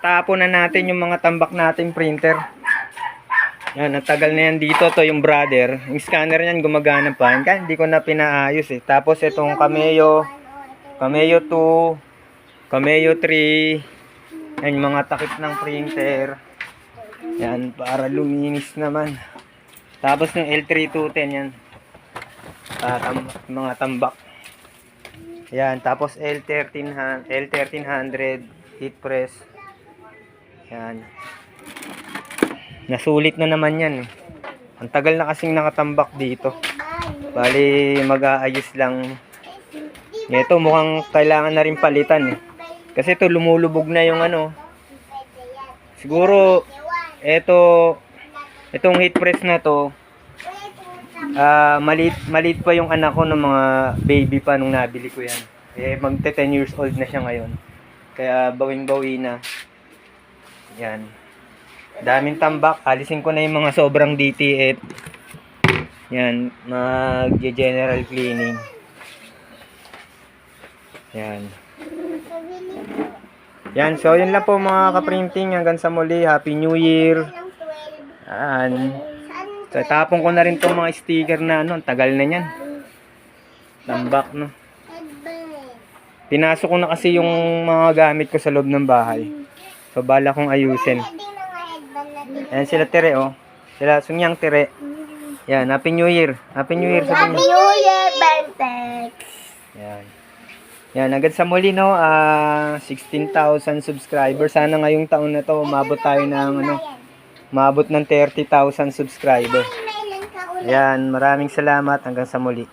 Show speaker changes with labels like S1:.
S1: tatapon na natin yung mga tambak nating printer. Yan, natagal na yan dito. To yung brother. Yung scanner niyan gumagana pa. Kaya hindi ko na pinaayos eh. Tapos itong Cameo 2, Cameo 3. Yan, yung mga takip ng printer. Yan, para luminis naman. Tapos yung L3210 yan. Mga tambak. Yan, tapos L1300 heat press. Yan. Nasulit na naman yan. Ang tagal na kasing nakatambak dito. Bali, mag-aayos lang. Ito, mukhang kailangan na rin palitan eh. Kasi ito, lumulubog na yung ano. Siguro, itong heat press na to, maliit pa yung anak ko ng mga baby pa nung nabili ko yan. Eh, magte 10 years old na siya ngayon. Kaya, bawing-bawi na. Yan. Daming tambak. Alisin ko na yung mga sobrang DTF. Yan. Mag-general cleaning. Yan. Yan. So, yun lang po mga ka-printing. Hanggang sa muli. Happy New Year. Yan. So, tapon ko na rin itong mga sticker na ano. Tagal na yan. Tambak, no. Pinasok ko na kasi yung mga gamit ko sa loob ng bahay. So, bala kong ayusin. Ayan sila Tere, oh. Sila Sungyang Tere. Yan, Happy New Year. Happy New Year.
S2: Happy New Year, Bentex.
S1: Yan. Yan, agad sa muli, no. 16,000 subscribers. Sana ngayong taon na to, umabot tayo ng, umabot ng 30,000 subscribers. Yan, maraming salamat. Hanggang sa muli.